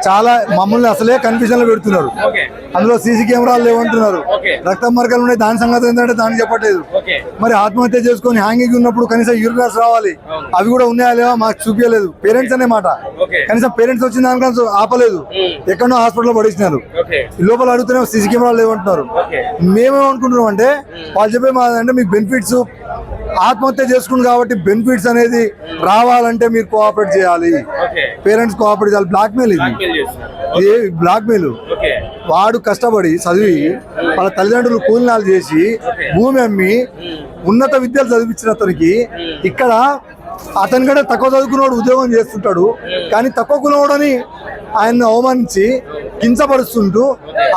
చాలా మమ్మల్ని అసలే కన్ఫ్యూజన్ లో పెడుతున్నారు. అందులో సీసీ కెమెరాలు లేవంటున్నారు, రక్తం మరకలు ఉన్నాయి, దాని సంగతి ఏంటంటే దానికి చెప్పట్లేదు. మరి ఆత్మహత్య చేసుకుని హ్యాంగింగ్ ఉన్నప్పుడు కనీసం యూరినర్స్ రావాలి, అవి కూడా ఉన్నాయా లేవా మాకు చూపించలేదు. పేరెంట్స్ అనే మాట, కనీసం పేరెంట్స్ వచ్చిన దానికన్నా ఆపలేదు, ఎక్కడో హాస్పిటల్లో పడేసినారు. లోపల అడుగుతూనే సీసీ కెమెరాలు లేవంటున్నారు. మేమేమనుకుంటున్నాం అంటే వాళ్ళు చెప్పే మాదంటే మీకు బెనిఫిట్స్ ఆత్మహత్య చేసుకుని కాబట్టి బెనిఫిట్స్ అనేది రావాలంటే మీరు కోఆపరేట్ చేయాలి, పేరెంట్స్ కోఆపరేట్ చేయాలి. బ్లాక్మెయిల్ ఇది బ్లాక్మెయిల్. వాడు కష్టపడి చదివి వాళ్ళ తల్లిదండ్రులు కూలినాలు చేసి భూమి అమ్మి ఉన్నత విద్యలు చదివించిన అతనికి ఇక్కడ అతని కంటే తక్కువ చదువుకున్నాడు ఉద్యోగం చేస్తుంటాడు, కానీ తక్కువ కులవాడని ఆయన్ని అవమానించి కించపరుస్తుంటూ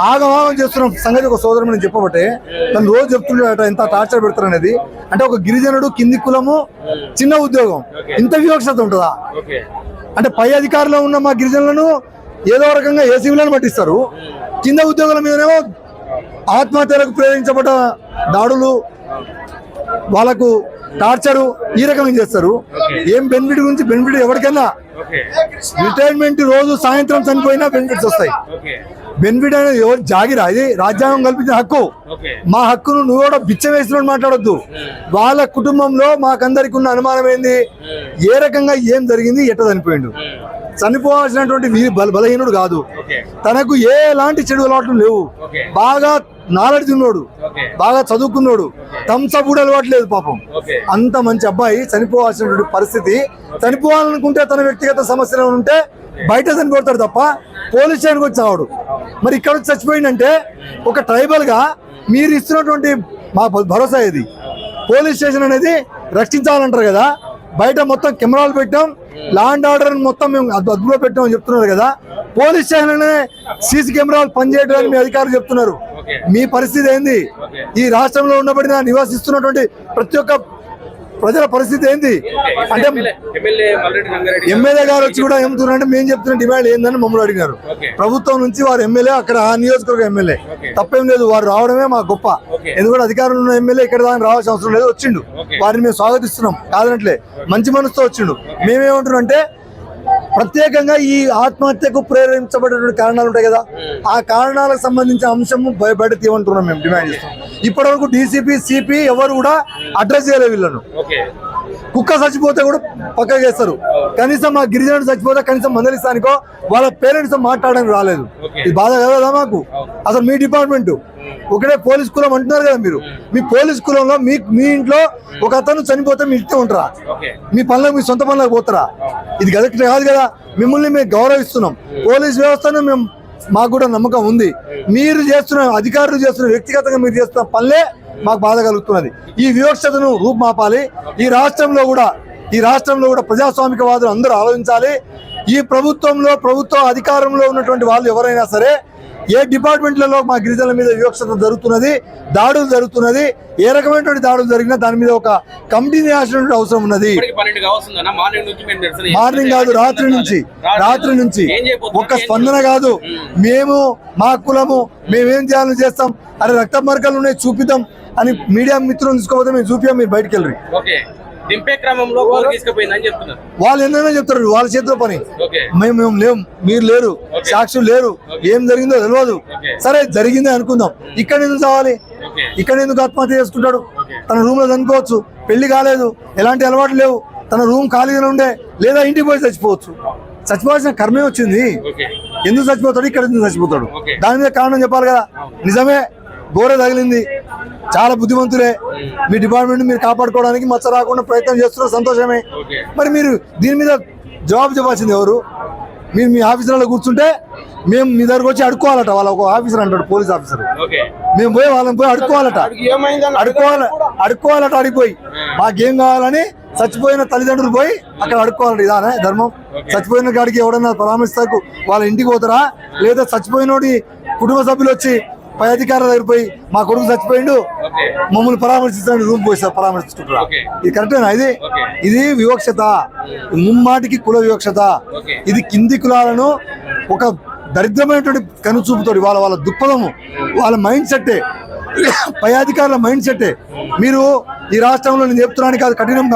ఆగమాగం చేస్తున్న సంగతి ఒక సోదరుని చెప్పబట్టే తను రోజు చెప్తుంటాడట ఎంత టార్చర్ పెడతారు అనేది. అంటే ఒక గిరిజనుడు కింది కులము చిన్న ఉద్యోగం ఇంత వివక్షత ఉంటుందా? అంటే పై అధికారంలో ఉన్న మా గిరిజనులను ఏదో రకంగా ఏసీబీలను పట్టిస్తారు, కింద ఉద్యోగుల మీదనేమో ఆత్మహత్యలకు ప్రేరేపించబడ్డ దాడులు వాళ్ళకు టార్చరు ఈ రకంగా చేస్తారు. ఏం బెనిఫిట్ గురించి బెనిఫిట్ ఎవరికైనా రిటైర్మెంట్ రోజు సాయంత్రం చనిపోయినా బెనిఫిట్స్ వస్తాయి. బెనిఫిట్ అనేది ఎవరు జాగిరా, ఇది రాజ్యాంగం కల్పించిన హక్కు. మా హక్కును నువ్వు కూడా బిచ్చం వేసినట్టు మాట్లాడొద్దు. వాళ్ళ కుటుంబంలో మాకందరికి ఉన్న అనుమానం ఏంది, ఏ రకంగా ఏం జరిగింది, ఎట్ట చనిపోయిండు. చనిపోవాల్సినటువంటి బలహీనుడు కాదు, తనకు ఎలాంటి చెడు అలవాట్లు లేవు, బాగా నాలెడ్జ్ ఉన్నాడు, బాగా చదువుకున్నాడు, థమ్సప్ కూడా అలవాట్లేదు పాపం. అంత మంచి అబ్బాయి చనిపోవాల్సినటువంటి పరిస్థితి. చనిపోవాలనుకుంటే తన వ్యక్తిగత సమస్యలు ఉంటే బయట చనిపోతాడు తప్ప పోలీస్ స్టేషన్కి వచ్చి చావడు. మరి ఇక్కడ వచ్చి చచ్చిపోయిందంటే ఒక ట్రైబల్ గా మీరు ఇస్తున్నటువంటి మా భరోసా ఇది. పోలీస్ స్టేషన్ అనేది రక్షించాలంటారు కదా, బయట మొత్తం కెమెరాలు పెట్టాం, లా అండ్ ఆర్డర్ మొత్తం మేము అదుపులో పెట్టామని చెప్తున్నారు కదా. పోలీస్ స్టేషన్ సీసీ కెమెరాలు పనిచేయడానికి మీ అధికారులు చెప్తున్నారు. మీ పరిస్థితి ఏంది? ఈ రాష్ట్రంలో ఉండబడిన నివసిస్తున్నటువంటి ప్రతి ఒక్క ప్రజల పరిస్థితి ఏంది? అంటే ఎమ్మెల్యే గారు వచ్చి కూడా ఏమవుతున్నారంటే మేము చెప్తున్న డిమాండ్ ఏందని మమ్మల్ని అడిగినారు. ప్రభుత్వం నుంచి వారు ఎమ్మెల్యే, అక్కడ ఆ నియోజకవర్గ ఎమ్మెల్యే, తప్పేం లేదు, వారు రావడమే మా గొప్ప. ఎందుకంటే అధికారంలో ఉన్న ఎమ్మెల్యే ఇక్కడ దాకా రావాల్సిన అవసరం లేదు, వచ్చిండు, వారిని మేము స్వాగతిస్తున్నాం, కాదనట్లే, మంచి మనసుతో వచ్చిండు. మేమేమంటున్నాం అంటే ప్రత్యేకంగా ఈ ఆత్మహత్యకు ప్రేరేపించబడినటువంటి కారణాలు ఉంటాయి కదా, ఆ కారణాలకు సంబంధించిన అంశము బయట తీయమంటున్నాం, మేము డిమాండ్ చేస్తాం. ఇప్పటి వరకు డీసీపీ సిపి ఎవరు కూడా అడ్రస్ చేయలేదు వీళ్ళను. కుక్క చచ్చిపోతే కూడా పక్కకి వేస్తారు, కనీసం మా గిరిజనుడు చచ్చిపోతే కనీసం మందలిస్తానికో వాళ్ళ పేరెంట్స్ మాట్లాడడానికి రాలేదు. ఇది బాధ కదా మాకు. అసలు మీ డిపార్ట్మెంట్ ఒకటే పోలీస్ కులం అంటున్నారు కదా మీరు, మీ పోలీస్ కులంలో మీ ఇంట్లో ఒక అతను చనిపోతే మీ ఇంట్లో ఉంటారా? మీ పనులకు మీ సొంత పనులకు పోతారా? ఇది కరెక్ట్ కాదు కదా. మిమ్మల్ని మేము గౌరవిస్తున్నాం, పోలీస్ వ్యవస్థను మేము మాకు కూడా నమ్మకం ఉంది. మీరు చేస్తున్న అధికారులు చేస్తున్న వ్యక్తిగతంగా మీరు చేస్తున్న పనులే మాకు బాధ కలుగుతున్నది. ఈ వివక్షతను రూపుమాపాలి. ఈ రాష్ట్రంలో కూడా ప్రజాస్వామికవాదులు అందరూ ఆలోచించాలి. ఈ ప్రభుత్వ అధికారంలో ఉన్నటువంటి వాళ్ళు ఎవరైనా సరే ఏ డిపార్ట్మెంట్లలో మా గిరిజనుల మీద వివక్షత జరుగుతున్నది, దాడులు జరుగుతున్నది, ఏ రకమైనటువంటి దాడులు జరిగినా దాని మీద ఒక కమిటీని వేయాల్సినటువంటి అవసరం ఉన్నది. మార్నింగ్ కాదు, రాత్రి నుంచి ఒక్క స్పందన కాదు. మేము మా కులము మేమేం చేయాలని చేస్తాం, అరే రక్త మార్గాలు ఉన్నాయి చూపిద్దాం అని మీడియా మిత్రులను తీసుకోపోతే మేము చూపించాం, మీరు బయటకు వెళ్ళరు. వాళ్ళు ఎన్నైనా చెప్తారు, వాళ్ళ చేతిలో పని. మేము లేవు, మీరు లేరు, సాక్షులు లేరు, ఏం జరిగిందో తెలియదు. సరే జరిగిందే అనుకుందాం, ఇక్కడ ఎందుకు చావాలి, ఇక్కడ ఎందుకు ఆత్మహత్య చేసుకుంటాడు? తన రూమ్ లో చనిపోవచ్చు, పెళ్లి కాలేదు, ఎలాంటి అలవాటు లేవు, తన రూమ్ ఖాళీగా ఉండే, లేదా ఇంటికి పోయి చచ్చిపోవచ్చు. చచ్చిపోవాల్సిన కర్మే వచ్చింది, ఎందుకు చచ్చిపోతాడు, ఇక్కడ ఎందుకు చచ్చిపోతాడు? దాని మీద కారణం చెప్పాలి కదా. నిజమే గోడ తగిలింది, చాలా బుద్ధిమంతులే, మీ డిపార్ట్మెంట్ మీరు కాపాడుకోవడానికి మచ్చ రాకుండా ప్రయత్నం చేస్తున్నారు, సంతోషమే. మరి మీరు దీని మీద జవాబు చెప్పాల్సింది ఎవరు? మీరు మీ ఆఫీసర్లో కూర్చుంటే మేము మీ దగ్గరకు వచ్చి అడుక్కోవాలట. వాళ్ళ ఒక ఆఫీసర్ అంటాడు, పోలీస్ ఆఫీసర్, మేము పోయి వాళ్ళని పోయి అడుక్కోవాలట. అడిగిపోయి మాకేం కావాలని చచ్చిపోయిన తల్లిదండ్రులు పోయి అక్కడ అడుక్కోవాలట. ఇదానే ధర్మం? చచ్చిపోయిన కాడికి ఎవడన్నా పరామర్శకు వాళ్ళ ఇంటికి పోతారా? లేదా చచ్చిపోయినోడి కుటుంబ సభ్యులు వచ్చి పై అధికారుల దగ్గర పోయి మా కొడుకు చచ్చిపోయిండు మమ్మల్ని పరామర్శించడానికి రూమ్ పోయి పరామర్శించుకుంటారా? ఇది కరెక్టేనా? ఇది వివక్షత, ముమ్మాటికి కుల వివక్షత. ఇది కింది కులాలను ఒక దరిద్రమైనటువంటి కనుచూపుతాడు. వాళ్ళ దృక్పథము, వాళ్ళ మైండ్ సెట్టే, పై అధికారుల మైండ్ సెట్టే. మీరు ఈ రాష్ట్రంలో నేను చెప్తున్నాను కాదు, కఠినం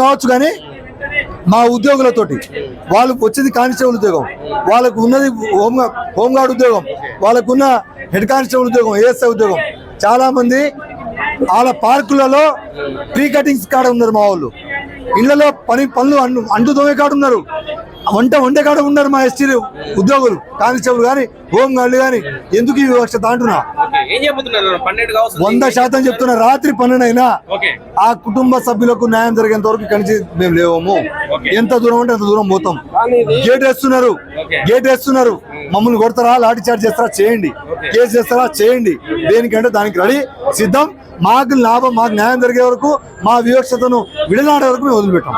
కావచ్చు కానీ మా ఉద్యోగులతోటి. వాళ్ళు వచ్చేది కానిస్టేబుల్ ఉద్యోగం, వాళ్ళకు ఉన్నది హోంగార్డ్ ఉద్యోగం, వాళ్ళకున్న హెడ్ కానిస్టేబుల్ ఉద్యోగం, ఏఎస్ఐ ఉద్యోగం. చాలా మంది వాళ్ళ పార్కులలో ట్రీ కటింగ్స్ కాడ ఉన్నారు, మా వాళ్ళు ఇళ్లలో పనులు అంటు తోమే కాడ ఉన్నారు, వండే కాడ ఉన్నారు మా ఎస్టీ ఉద్యోగులు, కానిస్టేబుల్ కానీ హోంగార్డులు కానీ. ఎందుకు ఈ వివక్షత అంటున్నా? 100% చెప్తున్నా. రాత్రి 12 అయినా ఆ కుటుంబ సభ్యులకు న్యాయం జరిగేంత వరకు ఇక్కడి నుంచి మేము లేవము. ఎంత దూరం అంటే అంత దూరం పోతాం. గేట్ వేస్తున్నారు, మమ్మల్ని కొడతారా, లాఠీ చార్జ్ చేస్తారా చేయండి, కేసు చేస్తారా చేయండి, దేనికంటే దానికి రెడీ సిద్ధం. మాకు లాభం, మాకు న్యాయం జరిగే వరకు, మా వివక్షతను విడనాడే వరకు మేము వదిలిపెట్టాం.